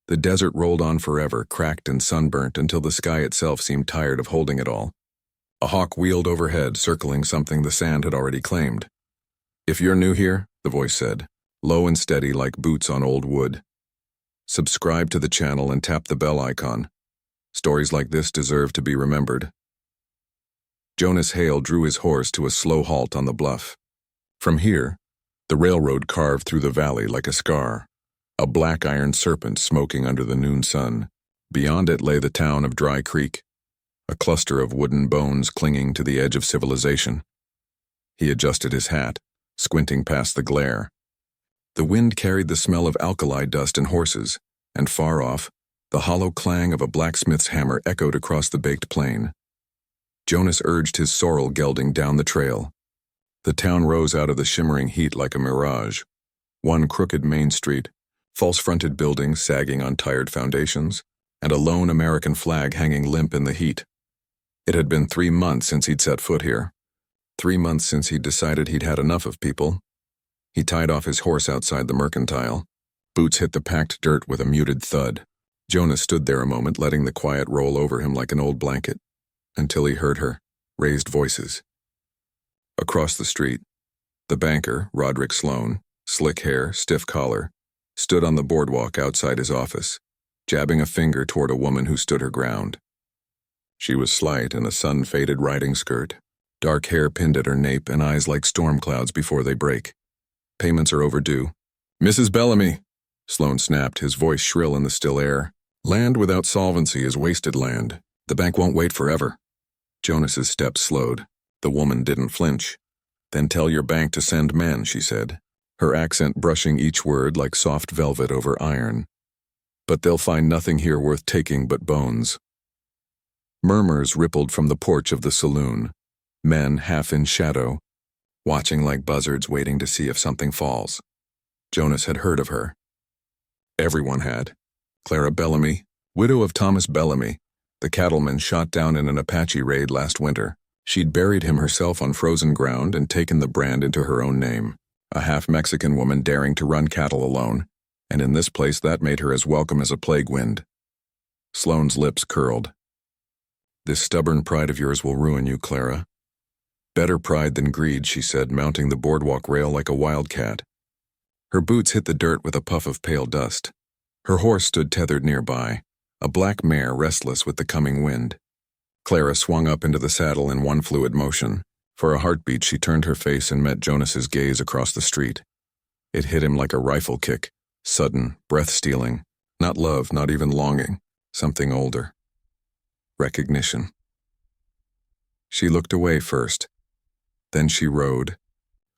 The desert rolled on forever, cracked and sunburnt until the sky itself seemed tired of holding it all. A hawk wheeled overhead, circling something the sand had already claimed. "If you're new here," the voice said, low and steady like boots on old wood, "subscribe to the channel and tap the bell icon. Stories like this deserve to be remembered." Jonas Hale drew his horse to a slow halt on the bluff. From here, the railroad carved through the valley like a scar, a black iron serpent smoking under the noon sun. Beyond it lay the town of Dry Creek, a cluster of wooden bones clinging to the edge of civilization. He adjusted his hat, squinting past the glare. The wind carried the smell of alkali dust and horses, and far off, the hollow clang of a blacksmith's hammer echoed across the baked plain. Jonas urged his sorrel gelding down the trail. The town rose out of the shimmering heat like a mirage. One crooked main street, false-fronted buildings sagging on tired foundations, and a lone American flag hanging limp in the heat. It had been 3 months since he'd set foot here. 3 months since he'd decided he'd had enough of people. He tied off his horse outside the mercantile. Boots hit the packed dirt with a muted thud. Jonas stood there a moment, letting the quiet roll over him like an old blanket, until he heard her, raised voices. Across the street, the banker, Roderick Sloan, slick hair, stiff collar, stood on the boardwalk outside his office, jabbing a finger toward a woman who stood her ground. She was slight in a sun-faded riding skirt, dark hair pinned at her nape and eyes like storm clouds before they break. "Payments are overdue." "Mrs. Bellamy," Sloan snapped, his voice shrill in the still air. "Land without solvency is wasted land. The bank won't wait forever." Jonas's steps slowed. The woman didn't flinch. "Then tell your bank to send men," she said, her accent brushing each word like soft velvet over iron. "But they'll find nothing here worth taking but bones." Murmurs rippled from the porch of the saloon, men half in shadow, watching like buzzards waiting to see if something falls. Jonas had heard of her. Everyone had. Clara Bellamy, widow of Thomas Bellamy, the cattleman shot down in an Apache raid last winter. She'd buried him herself on frozen ground and taken the brand into her own name. A half-Mexican woman daring to run cattle alone, and in this place that made her as welcome as a plague wind. Sloane's lips curled. "This stubborn pride of yours will ruin you, Clara." "Better pride than greed," she said, mounting the boardwalk rail like a wildcat. Her boots hit the dirt with a puff of pale dust. Her horse stood tethered nearby, a black mare restless with the coming wind. Clara swung up into the saddle in one fluid motion. For a heartbeat, she turned her face and met Jonas's gaze across the street. It hit him like a rifle kick, sudden, breath-stealing. Not love, not even longing. Something older. Recognition. She looked away first. Then she rode,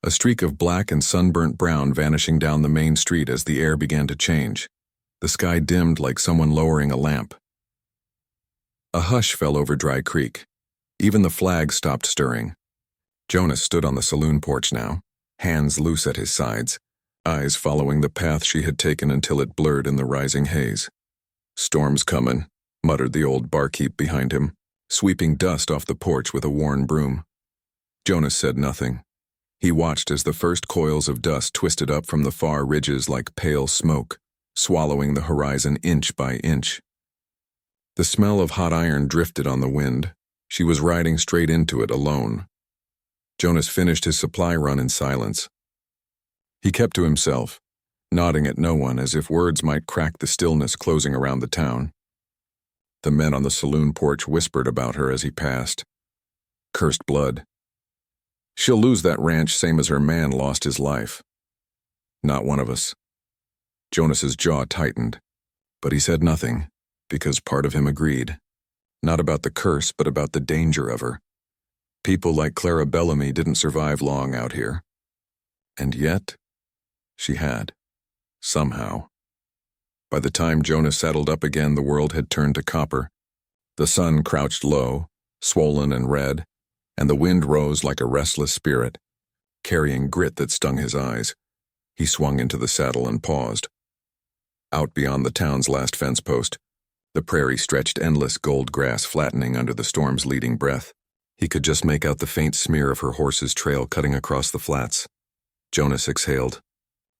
a streak of black and sunburnt brown vanishing down the main street as the air began to change. The sky dimmed like someone lowering a lamp. A hush fell over Dry Creek. Even the flag stopped stirring. Jonas stood on the saloon porch now, hands loose at his sides, eyes following the path she had taken until it blurred in the rising haze. "Storm's comin'," muttered the old barkeep behind him, sweeping dust off the porch with a worn broom. Jonas said nothing. He watched as the first coils of dust twisted up from the far ridges like pale smoke, swallowing the horizon inch by inch. The smell of hot iron drifted on the wind. She was riding straight into it alone. Jonas finished his supply run in silence. He kept to himself, nodding at no one as if words might crack the stillness closing around the town. The men on the saloon porch whispered about her as he passed. Cursed blood. She'll lose that ranch same as her man lost his life. Not one of us. Jonas's jaw tightened, but he said nothing, because part of him agreed. Not about the curse, but about the danger of her. People like Clara Bellamy didn't survive long out here. And yet, she had. Somehow. By the time Jonas saddled up again, the world had turned to copper. The sun crouched low, swollen and red, and the wind rose like a restless spirit, carrying grit that stung his eyes. He swung into the saddle and paused. Out beyond the town's last fence post, the prairie stretched endless gold grass flattening under the storm's leading breath. He could just make out the faint smear of her horse's trail cutting across the flats. Jonas exhaled.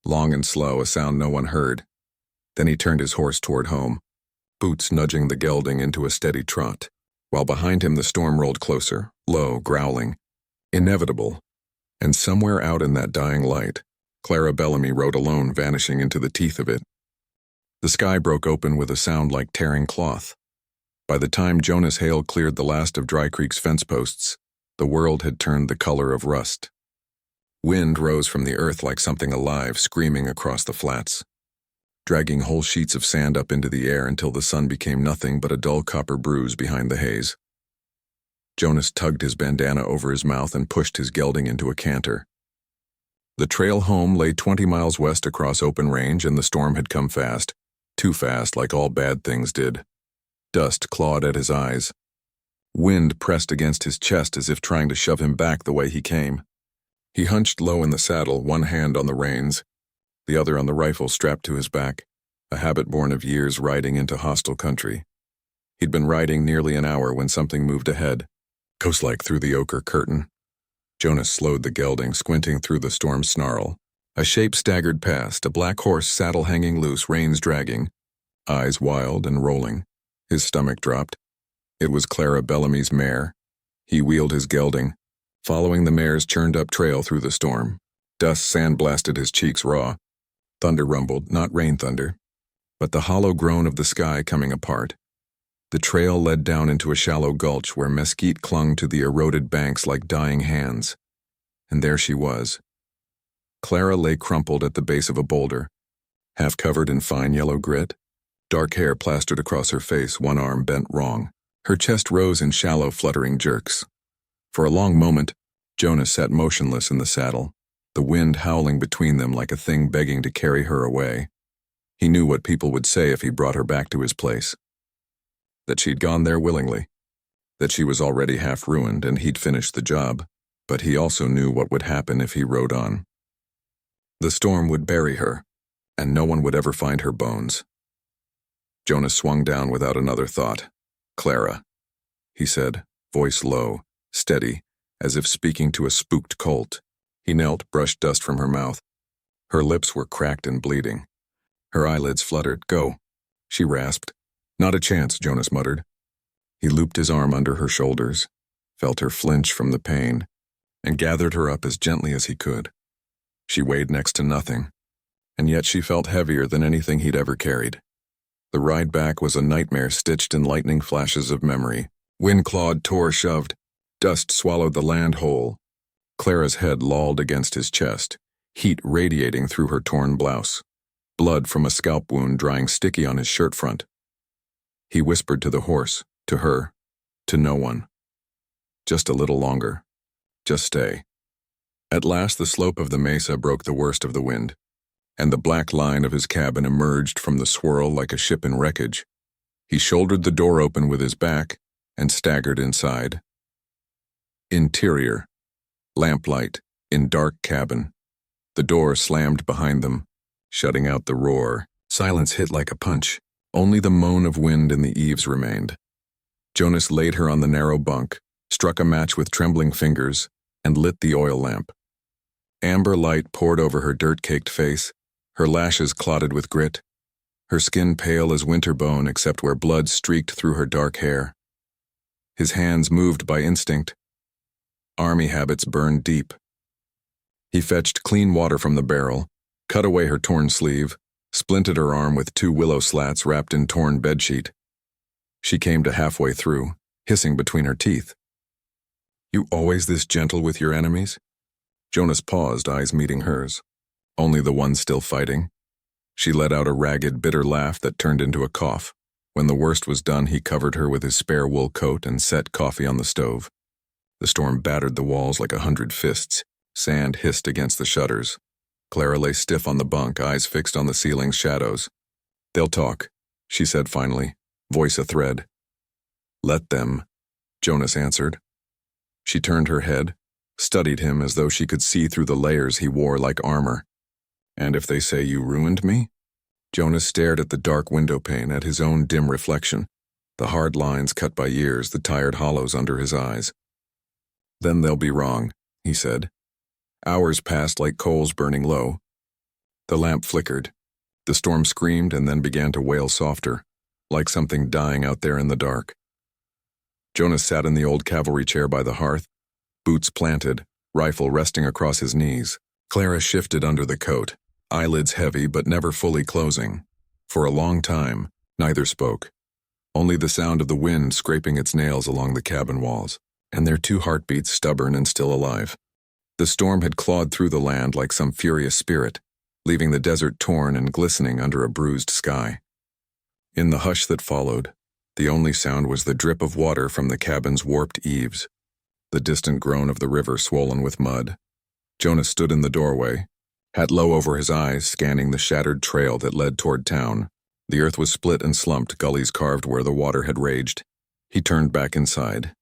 Long and slow, a sound no one heard. Then he turned his horse toward home, boots nudging the gelding into a steady trot, while behind him the storm rolled closer, low, growling, inevitable. And somewhere out in that dying light, Clara Bellamy rode alone, vanishing into the teeth of it. The sky broke open with a sound like tearing cloth. By the time Jonas Hale cleared the last of Dry Creek's fence posts, the world had turned the color of rust. Wind rose from the earth like something alive, screaming across the flats, dragging whole sheets of sand up into the air until the sun became nothing but a dull copper bruise behind the haze. Jonas tugged his bandana over his mouth and pushed his gelding into a canter. The trail home lay 20 miles west across open range, and the storm had come fast, too fast like all bad things did. Dust clawed at his eyes. Wind pressed against his chest as if trying to shove him back the way he came. He hunched low in the saddle, one hand on the reins, the other on the rifle strapped to his back, a habit born of years riding into hostile country. He'd been riding nearly an hour when something moved ahead, ghost-like through the ochre curtain. Jonas slowed the gelding, squinting through the storm snarl. A shape staggered past, a black horse, saddle hanging loose, reins dragging, eyes wild and rolling. His stomach dropped. It was Clara Bellamy's mare. He wheeled his gelding, following the mare's churned-up trail through the storm. Dust sandblasted his cheeks raw. Thunder rumbled, not rain thunder, but the hollow groan of the sky coming apart. The trail led down into a shallow gulch where mesquite clung to the eroded banks like dying hands. And there she was. Clara lay crumpled at the base of a boulder, half covered in fine yellow grit, dark hair plastered across her face, one arm bent wrong. Her chest rose in shallow, fluttering jerks. For a long moment, Jonas sat motionless in the saddle, the wind howling between them like a thing begging to carry her away. He knew what people would say if he brought her back to his place. That she'd gone there willingly, that she was already half ruined and he'd finished the job, but he also knew what would happen if he rode on. The storm would bury her, and no one would ever find her bones. Jonas swung down without another thought. "Clara," he said, voice low, steady, as if speaking to a spooked colt. He knelt, brushed dust from her mouth. Her lips were cracked and bleeding. Her eyelids fluttered. "Go," she rasped. "Not a chance," Jonas muttered. He looped his arm under her shoulders, felt her flinch from the pain, and gathered her up as gently as he could. She weighed next to nothing, and yet she felt heavier than anything he'd ever carried. The ride back was a nightmare stitched in lightning flashes of memory. Wind clawed, tore, shoved. Dust swallowed the land whole. Clara's head lolled against his chest, heat radiating through her torn blouse, blood from a scalp wound drying sticky on his shirt front. He whispered to the horse, to her, to no one. Just a little longer. Just stay. At last the slope of the mesa broke the worst of the wind, and the black line of his cabin emerged from the swirl like a ship in wreckage. He shouldered the door open with his back and staggered inside. Interior. Lamplight, in dark cabin. The door slammed behind them, shutting out the roar. Silence hit like a punch. Only the moan of wind in the eaves remained. Jonas laid her on the narrow bunk, struck a match with trembling fingers, and lit the oil lamp. Amber light poured over her dirt-caked face, her lashes clotted with grit, her skin pale as winter bone except where blood streaked through her dark hair. His hands moved by instinct. Army habits burned deep. He fetched clean water from the barrel, cut away her torn sleeve, splinted her arm with 2 willow slats wrapped in torn bedsheet. She came to halfway through, hissing between her teeth. "You always this gentle with your enemies?" Jonas paused, eyes meeting hers. Only the one still fighting. She let out a ragged, bitter laugh that turned into a cough. When the worst was done, he covered her with his spare wool coat and set coffee on the stove. The storm battered the walls like 100 fists. Sand hissed against the shutters. Clara lay stiff on the bunk, eyes fixed on the ceiling's shadows. "They'll talk," she said finally, voice a thread. "Let them," Jonas answered. She turned her head, studied him as though she could see through the layers he wore like armor. "And if they say you ruined me?" Jonas stared at the dark window pane, at his own dim reflection, the hard lines cut by years, the tired hollows under his eyes. "Then they'll be wrong," he said. Hours passed like coals burning low. The lamp flickered. The storm screamed and then began to wail softer, like something dying out there in the dark. Jonas sat in the old cavalry chair by the hearth, boots planted, rifle resting across his knees. Clara shifted under the coat, eyelids heavy but never fully closing. For a long time, neither spoke. Only the sound of the wind scraping its nails along the cabin walls, and their two heartbeats stubborn and still alive. The storm had clawed through the land like some furious spirit, leaving the desert torn and glistening under a bruised sky. In the hush that followed, the only sound was the drip of water from the cabin's warped eaves, the distant groan of the river swollen with mud. Jonas stood in the doorway, hat low over his eyes, scanning the shattered trail that led toward town. The earth was split and slumped, gullies carved where the water had raged. He turned back inside.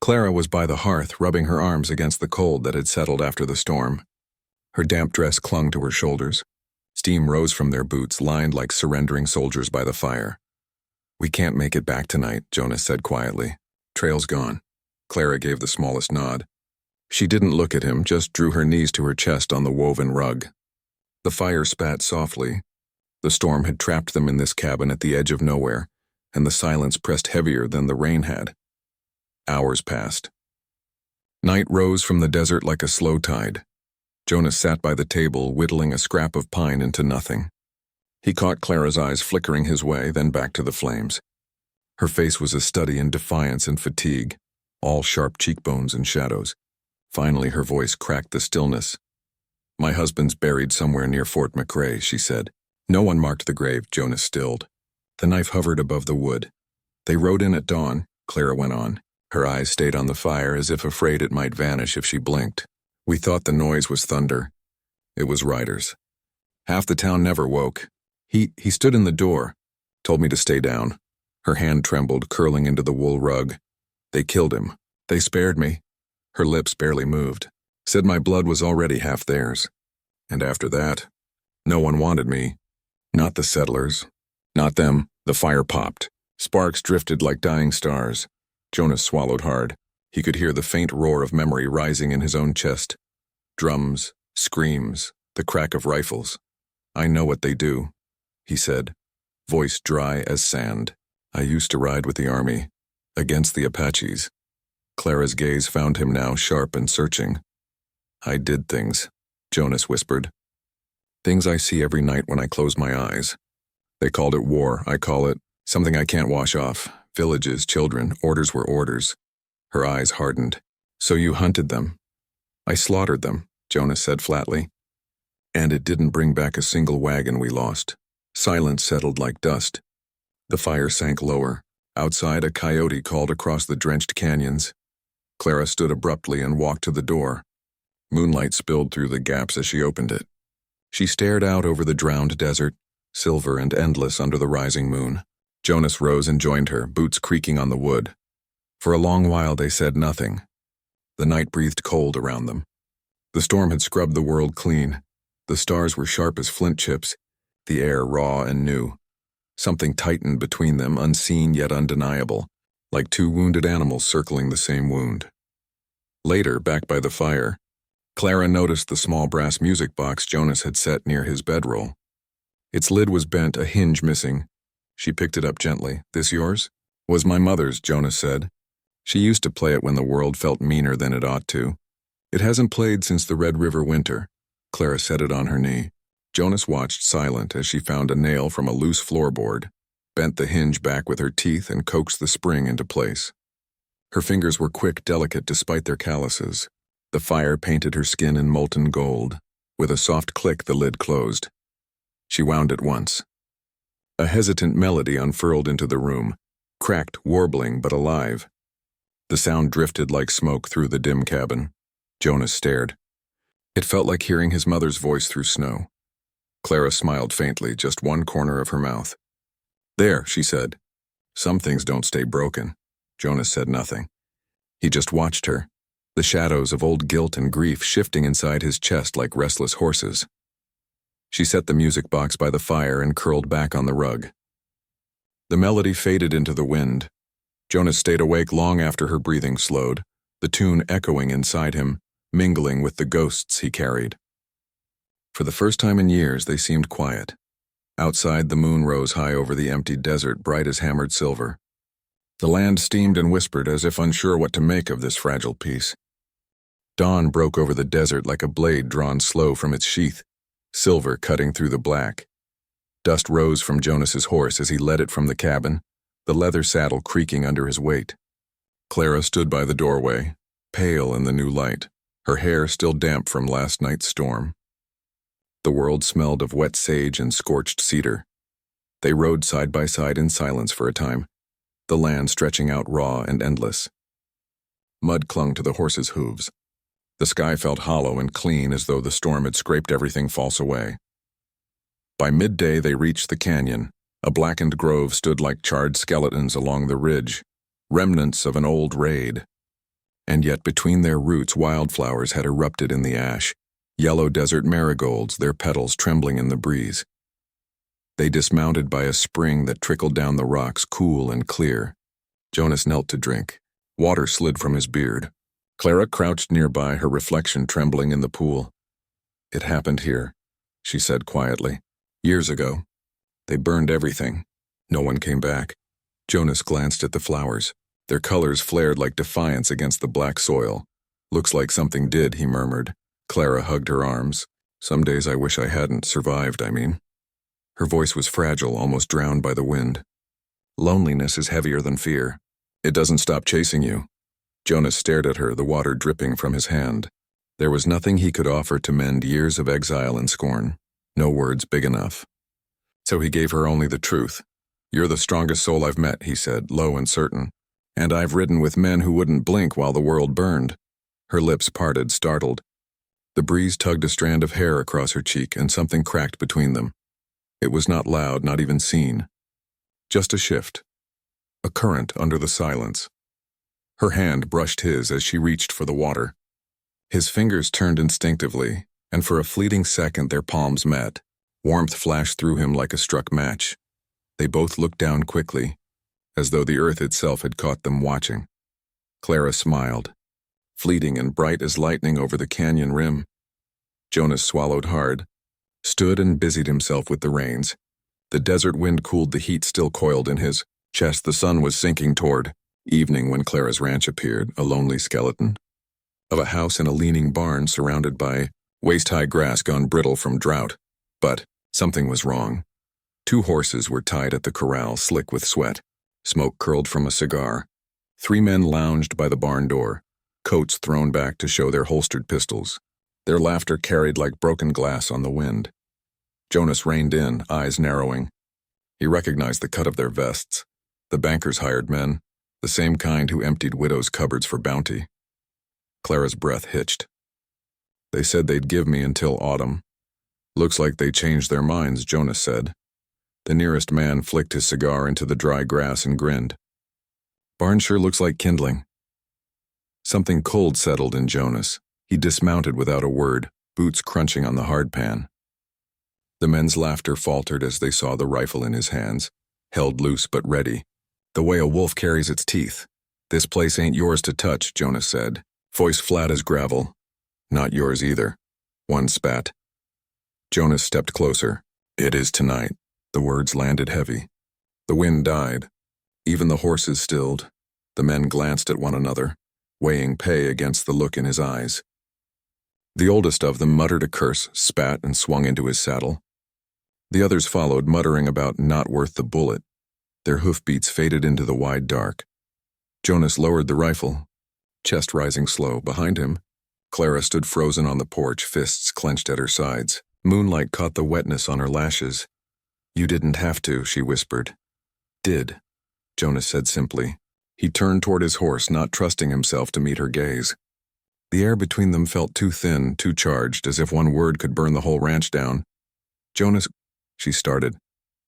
Clara was by the hearth, rubbing her arms against the cold that had settled after the storm. Her damp dress clung to her shoulders. Steam rose from their boots, lined like surrendering soldiers by the fire. "We can't make it back tonight," Jonas said quietly. "Trail's gone." Clara gave the smallest nod. She didn't look at him, just drew her knees to her chest on the woven rug. The fire spat softly. The storm had trapped them in this cabin at the edge of nowhere, and the silence pressed heavier than the rain had. Hours passed. Night rose from the desert like a slow tide. Jonas sat by the table, whittling a scrap of pine into nothing. He caught Clara's eyes flickering his way, then back to the flames. Her face was a study in defiance and fatigue, all sharp cheekbones and shadows. Finally, her voice cracked the stillness. "My husband's buried somewhere near Fort McRae," she said. "No one marked the grave," Jonas stilled. The knife hovered above the wood. "They rode in at dawn," Clara went on. Her eyes stayed on the fire as if afraid it might vanish if she blinked. "We thought the noise was thunder. It was riders. Half the town never woke. He stood in the door, told me to stay down." Her hand trembled, curling into the wool rug. "They killed him. They spared me." Her lips barely moved. "Said my blood was already half theirs. And after that, no one wanted me. Not the settlers. Not them." The fire popped. Sparks drifted like dying stars. Jonas swallowed hard. He could hear the faint roar of memory rising in his own chest. Drums, screams, the crack of rifles. "I know what they do," he said, voice dry as sand. "I used to ride with the army, against the Apaches." Clara's gaze found him now, sharp and searching. "I did things," Jonas whispered. "Things I see every night when I close my eyes. They called it war. I call it something I can't wash off. Villages, children, orders were orders." Her eyes hardened. "So you hunted them?" "I slaughtered them," Jonas said flatly. "And it didn't bring back a single wagon we lost." Silence settled like dust. The fire sank lower. Outside, a coyote called across the drenched canyons. Clara stood abruptly and walked to the door. Moonlight spilled through the gaps as she opened it. She stared out over the drowned desert, silver and endless under the rising moon. Jonas rose and joined her, boots creaking on the wood. For a long while they said nothing. The night breathed cold around them. The storm had scrubbed the world clean. The stars were sharp as flint chips, the air raw and new. Something tightened between them, unseen yet undeniable, like two wounded animals circling the same wound. Later, back by the fire, Clara noticed the small brass music box Jonas had set near his bedroll. Its lid was bent, a hinge missing. She picked it up gently. "This yours?" "Was my mother's," Jonas said. "She used to play it when the world felt meaner than it ought to. It hasn't played since the Red River winter." Clara set it on her knee. Jonas watched silent as she found a nail from a loose floorboard, bent the hinge back with her teeth and coaxed the spring into place. Her fingers were quick, delicate despite their calluses. The fire painted her skin in molten gold. With a soft click, the lid closed. She wound it once. A hesitant melody unfurled into the room, cracked, warbling, but alive. The sound drifted like smoke through the dim cabin. Jonas stared. It felt like hearing his mother's voice through snow. Clara smiled faintly, just one corner of her mouth. "There," she said. "Some things don't stay broken." Jonas said nothing. He just watched her, the shadows of old guilt and grief shifting inside his chest like restless horses. She set the music box by the fire and curled back on the rug. The melody faded into the wind. Jonas stayed awake long after her breathing slowed, the tune echoing inside him, mingling with the ghosts he carried. For the first time in years, they seemed quiet. Outside, the moon rose high over the empty desert, bright as hammered silver. The land steamed and whispered as if unsure what to make of this fragile peace. Dawn broke over the desert like a blade drawn slow from its sheath, silver cutting through the black. Dust rose from Jonas's horse as he led it from the cabin, the leather saddle creaking under his weight. Clara stood by the doorway, pale in the new light, her hair still damp from last night's storm. The world smelled of wet sage and scorched cedar. They rode side by side in silence for a time, the land stretching out raw and endless. Mud clung to the horses' hooves. The sky felt hollow and clean as though the storm had scraped everything false away. By midday they reached the canyon. A blackened grove stood like charred skeletons along the ridge, remnants of an old raid. And yet between their roots wildflowers had erupted in the ash, yellow desert marigolds, their petals trembling in the breeze. They dismounted by a spring that trickled down the rocks, cool and clear. Jonas knelt to drink. Water slid from his beard. Clara crouched nearby, her reflection trembling in the pool. "It happened here," she said quietly. "Years ago. They burned everything. No one came back." Jonas glanced at the flowers. Their colors flared like defiance against the black soil. "Looks like something did," he murmured. Clara hugged her arms. "Some days I wish I hadn't survived, I mean." Her voice was fragile, almost drowned by the wind. "Loneliness is heavier than fear. It doesn't stop chasing you." Jonas stared at her, the water dripping from his hand. There was nothing he could offer to mend years of exile and scorn. No words big enough. So he gave her only the truth. "You're the strongest soul I've met," he said, low and certain. "And I've ridden with men who wouldn't blink while the world burned." Her lips parted, startled. The breeze tugged a strand of hair across her cheek, and something cracked between them. It was not loud, not even seen. Just a shift. A current under the silence. Her hand brushed his as she reached for the water. His fingers turned instinctively, and for a fleeting second their palms met. Warmth flashed through him like a struck match. They both looked down quickly, as though the earth itself had caught them watching. Clara smiled, fleeting and bright as lightning over the canyon rim. Jonas swallowed hard, stood and busied himself with the reins. The desert wind cooled the heat still coiled in his chest. The sun was sinking toward evening when Clara's ranch appeared, a lonely skeleton of a house and a leaning barn surrounded by waist-high grass gone brittle from drought. But something was wrong. 2 horses were tied at the corral, slick with sweat. Smoke curled from a cigar. 3 men lounged by the barn door, coats thrown back to show their holstered pistols. Their laughter carried like broken glass on the wind. Jonas reined in, eyes narrowing. He recognized the cut of their vests. The banker's hired men, the same kind who emptied widows' cupboards for bounty. Clara's breath hitched. "They said they'd give me until autumn." "Looks like they changed their minds," Jonas said. The nearest man flicked his cigar into the dry grass and grinned. "Barn sure looks like kindling." Something cold settled in Jonas. He dismounted without a word, boots crunching on the hardpan. The men's laughter faltered as they saw the rifle in his hands, held loose but ready. "The way a wolf carries its teeth. This place ain't yours to touch," Jonas said, voice flat as gravel. "Not yours either." One spat. Jonas stepped closer. "It is tonight." The words landed heavy. The wind died. Even the horses stilled. The men glanced at one another, weighing pay against the look in his eyes. The oldest of them muttered a curse, spat, and swung into his saddle. The others followed, muttering about not worth the bullet. Their hoofbeats faded into the wide dark. Jonas lowered the rifle, chest rising slow. Behind him, Clara stood frozen on the porch, fists clenched at her sides. Moonlight caught the wetness on her lashes. "You didn't have to," she whispered. "Did," Jonas said simply. He turned toward his horse, not trusting himself to meet her gaze. The air between them felt too thin, too charged, as if one word could burn the whole ranch down. "Jonas," she started,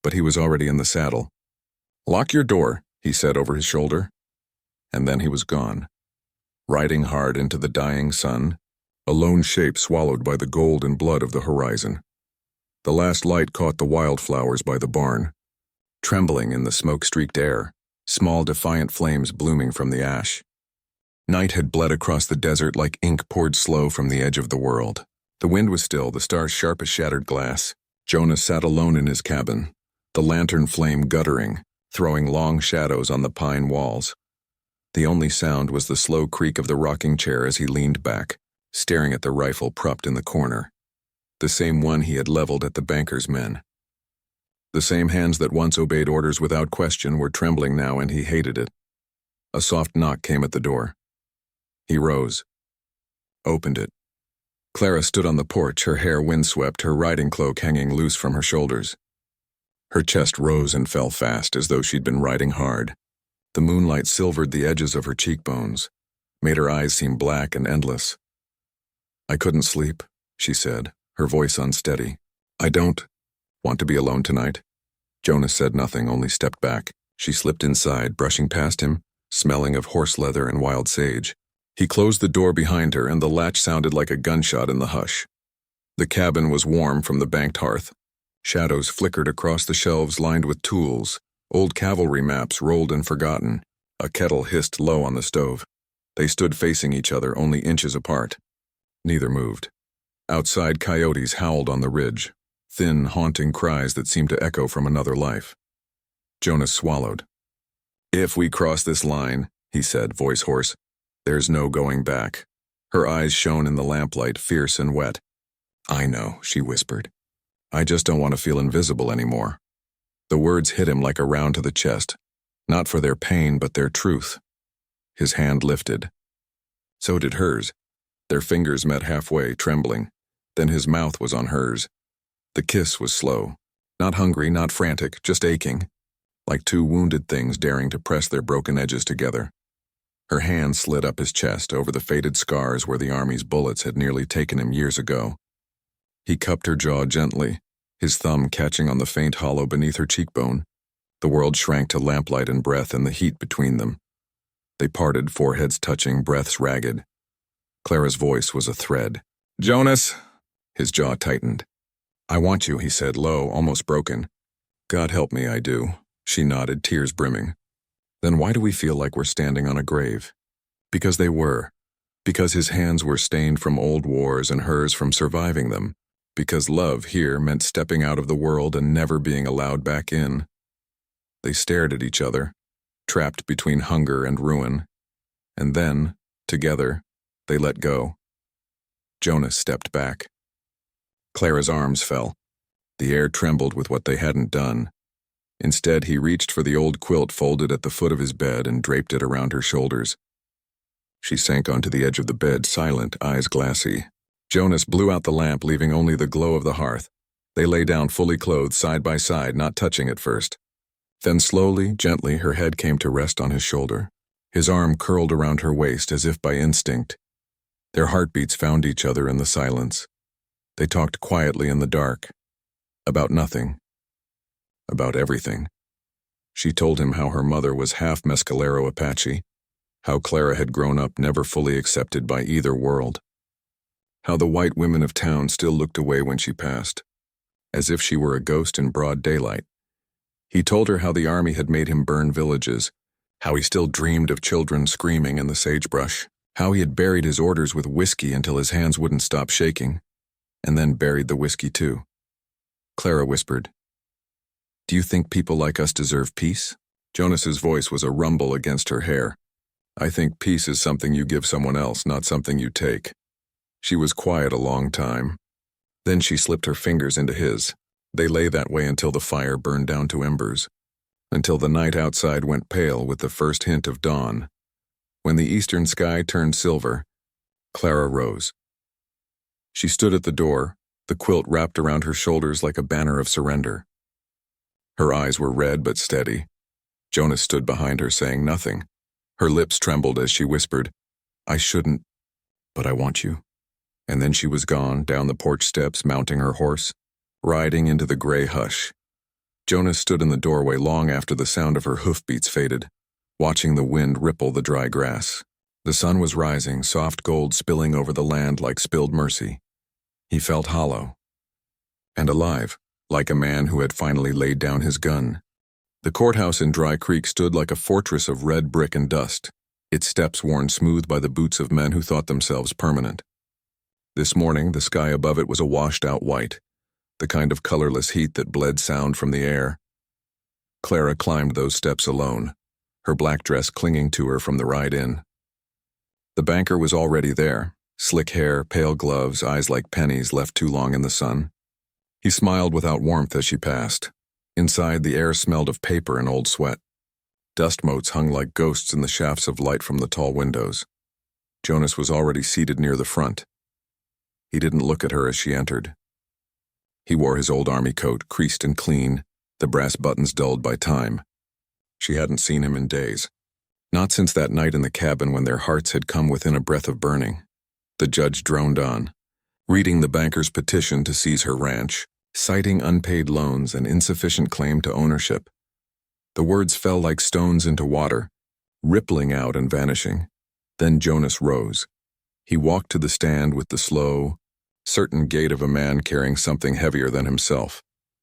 but he was already in the saddle. "Lock your door," he said over his shoulder. And then he was gone, riding hard into the dying sun, a lone shape swallowed by the gold and blood of the horizon. The last light caught the wildflowers by the barn, trembling in the smoke-streaked air, small defiant flames blooming from the ash. Night had bled across the desert like ink poured slow from the edge of the world. The wind was still, the stars sharp as shattered glass. Jonas sat alone in his cabin, the lantern flame guttering, throwing long shadows on the pine walls. The only sound was the slow creak of the rocking chair as he leaned back, staring at the rifle propped in the corner. The same one he had leveled at the banker's men. The same hands that once obeyed orders without question were trembling now, and he hated it. A soft knock came at the door. He rose, opened it. Clara stood on the porch, her hair windswept, her riding cloak hanging loose from her shoulders. Her chest rose and fell fast, as though she'd been riding hard. The moonlight silvered the edges of her cheekbones, made her eyes seem black and endless. "I couldn't sleep," she said, her voice unsteady. "I don't want to be alone tonight." Jonas said nothing, only stepped back. She slipped inside, brushing past him, smelling of horse leather and wild sage. He closed the door behind her, and the latch sounded like a gunshot in the hush. The cabin was warm from the banked hearth. Shadows flickered across the shelves lined with tools. Old cavalry maps rolled and forgotten. A kettle hissed low on the stove. They stood facing each other, only inches apart. Neither moved. Outside, coyotes howled on the ridge, thin, haunting cries that seemed to echo from another life. Jonas swallowed. "If we cross this line," he said, voice hoarse, "there's no going back." Her eyes shone in the lamplight, fierce and wet. "I know," she whispered. "I just don't want to feel invisible anymore." The words hit him like a round to the chest, not for their pain but their truth. His hand lifted. So did hers. Their fingers met halfway, trembling. Then his mouth was on hers. The kiss was slow. Not hungry, not frantic, just aching. Like two wounded things daring to press their broken edges together. Her hand slid up his chest, over the faded scars where the army's bullets had nearly taken him years ago. He cupped her jaw gently, his thumb catching on the faint hollow beneath her cheekbone. The world shrank to lamplight and breath and the heat between them. They parted, foreheads touching, breaths ragged. Clara's voice was a thread. "Jonas!" His jaw tightened. "I want you," he said, low, almost broken. "God help me, I do." She nodded, tears brimming. "Then why do we feel like we're standing on a grave?" Because they were. Because his hands were stained from old wars and hers from surviving them. Because love here meant stepping out of the world and never being allowed back in. They stared at each other, trapped between hunger and ruin. And then, together, they let go. Jonas stepped back. Clara's arms fell. The air trembled with what they hadn't done. Instead, he reached for the old quilt folded at the foot of his bed and draped it around her shoulders. She sank onto the edge of the bed, silent, eyes glassy. Jonas blew out the lamp, leaving only the glow of the hearth. They lay down fully clothed, side by side, not touching at first. Then slowly, gently, her head came to rest on his shoulder. His arm curled around her waist as if by instinct. Their heartbeats found each other in the silence. They talked quietly in the dark. About nothing. About everything. She told him how her mother was half Mescalero Apache, how Clara had grown up never fully accepted by either world, how the white women of town still looked away when she passed, as if she were a ghost in broad daylight. He told her how the army had made him burn villages, how he still dreamed of children screaming in the sagebrush, how he had buried his orders with whiskey until his hands wouldn't stop shaking, and then buried the whiskey too. Clara whispered, "Do you think people like us deserve peace?" Jonas's voice was a rumble against her hair. "I think peace is something you give someone else, not something you take." She was quiet a long time. Then she slipped her fingers into his. They lay that way until the fire burned down to embers, until the night outside went pale with the first hint of dawn. When the eastern sky turned silver, Clara rose. She stood at the door, the quilt wrapped around her shoulders like a banner of surrender. Her eyes were red but steady. Jonas stood behind her, saying nothing. Her lips trembled as she whispered, "I shouldn't, but I want you." And then she was gone, down the porch steps, mounting her horse, riding into the gray hush. Jonas stood in the doorway long after the sound of her hoofbeats faded, watching the wind ripple the dry grass. The sun was rising, soft gold spilling over the land like spilled mercy. He felt hollow and alive, like a man who had finally laid down his gun. The courthouse in Dry Creek stood like a fortress of red brick and dust, its steps worn smooth by the boots of men who thought themselves permanent. This morning, the sky above it was a washed-out white, the kind of colorless heat that bled sound from the air. Clara climbed those steps alone, her black dress clinging to her from the ride in. The banker was already there, slick hair, pale gloves, eyes like pennies left too long in the sun. He smiled without warmth as she passed. Inside, the air smelled of paper and old sweat. Dust motes hung like ghosts in the shafts of light from the tall windows. Jonas was already seated near the front. He didn't look at her as she entered. He wore his old army coat, creased and clean, the brass buttons dulled by time. She hadn't seen him in days. Not since that night in the cabin when their hearts had come within a breath of burning. The judge droned on, reading the banker's petition to seize her ranch, citing unpaid loans and insufficient claim to ownership. The words fell like stones into water, rippling out and vanishing. Then Jonas rose. He walked to the stand with the slow, certain gait of a man carrying something heavier than himself.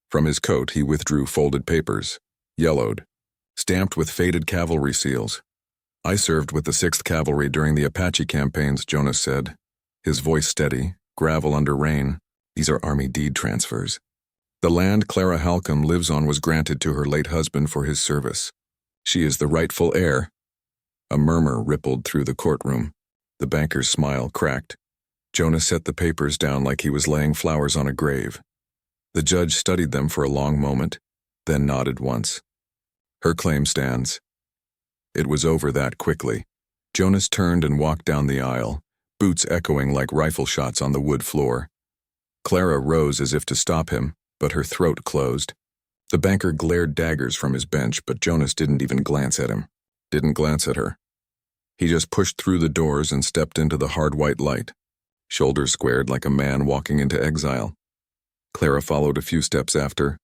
From his coat he withdrew folded papers, yellowed, stamped with faded cavalry seals. "I served with the 6th Cavalry during the Apache campaigns," Jonas said, his voice steady, gravel under rain. "These are Army deed transfers. The land Clara Halcombe lives on was granted to her late husband for his service. She is the rightful heir." A murmur rippled through the courtroom. The banker's smile cracked. Jonas set the papers down like he was laying flowers on a grave. The judge studied them for a long moment, then nodded once. "Her claim stands." It was over that quickly. Jonas turned and walked down the aisle, boots echoing like rifle shots on the wood floor. Clara rose as if to stop him, but her throat closed. The banker glared daggers from his bench, but Jonas didn't even glance at him. Didn't glance at her. He just pushed through the doors and stepped into the hard white light, shoulders squared like a man walking into exile. Clara followed a few steps after,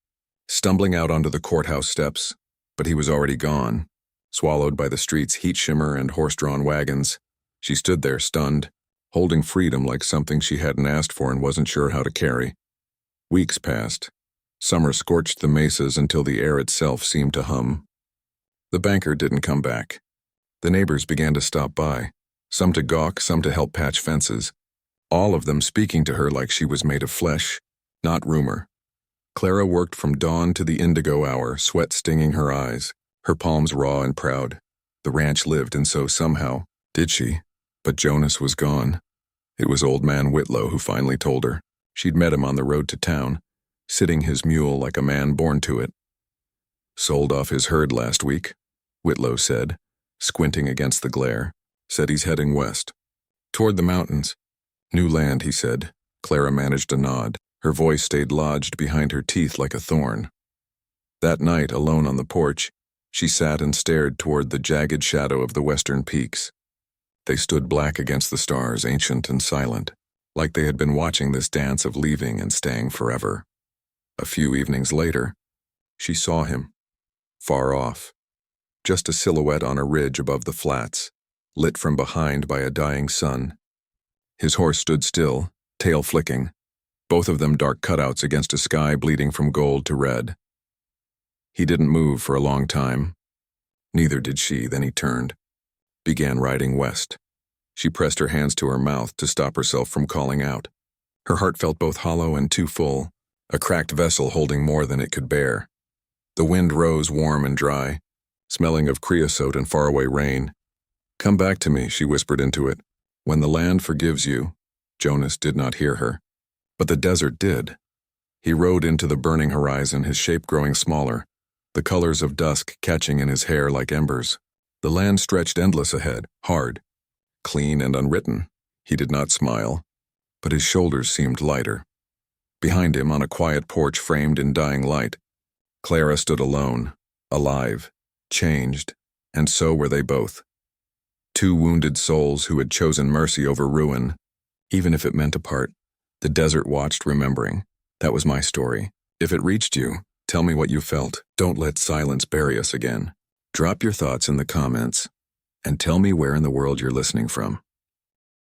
stumbling out onto the courthouse steps, but he was already gone. Swallowed by the street's heat shimmer and horse-drawn wagons, she stood there stunned, holding freedom like something she hadn't asked for and wasn't sure how to carry. Weeks passed. Summer scorched the mesas until the air itself seemed to hum. The banker didn't come back. The neighbors began to stop by, some to gawk, some to help patch fences, all of them speaking to her like she was made of flesh, not rumor. Clara worked from dawn to the indigo hour, sweat stinging her eyes, her palms raw and proud. The ranch lived, and so somehow, did she. But Jonas was gone. It was old man Whitlow who finally told her. She'd met him on the road to town, sitting his mule like a man born to it. "Sold off his herd last week," Whitlow said, squinting against the glare. "Said he's heading west. Toward the mountains. New land," he said. Clara managed a nod. Her voice stayed lodged behind her teeth like a thorn. That night, alone on the porch, she sat and stared toward the jagged shadow of the western peaks. They stood black against the stars, ancient and silent, like they had been watching this dance of leaving and staying forever. A few evenings later, she saw him, far off, just a silhouette on a ridge above the flats, lit from behind by a dying sun. His horse stood still, tail flicking, both of them dark cutouts against a sky bleeding from gold to red. He didn't move for a long time. Neither did she. Then he turned, began riding west. She pressed her hands to her mouth to stop herself from calling out. Her heart felt both hollow and too full, a cracked vessel holding more than it could bear. The wind rose warm and dry, smelling of creosote and faraway rain. "Come back to me," she whispered into it. "When the land forgives you." Jonas did not hear her. But the desert did. He rode into the burning horizon, his shape growing smaller, the colors of dusk catching in his hair like embers. The land stretched endless ahead, hard, clean and unwritten. He did not smile, but his shoulders seemed lighter. Behind him, on a quiet porch framed in dying light, Clara stood alone, alive, changed, and so were they both. Two wounded souls who had chosen mercy over ruin, even if it meant a part. The desert watched, remembering. That was my story. If it reached you, tell me what you felt. Don't let silence bury us again. Drop your thoughts in the comments, and tell me where in the world you're listening from.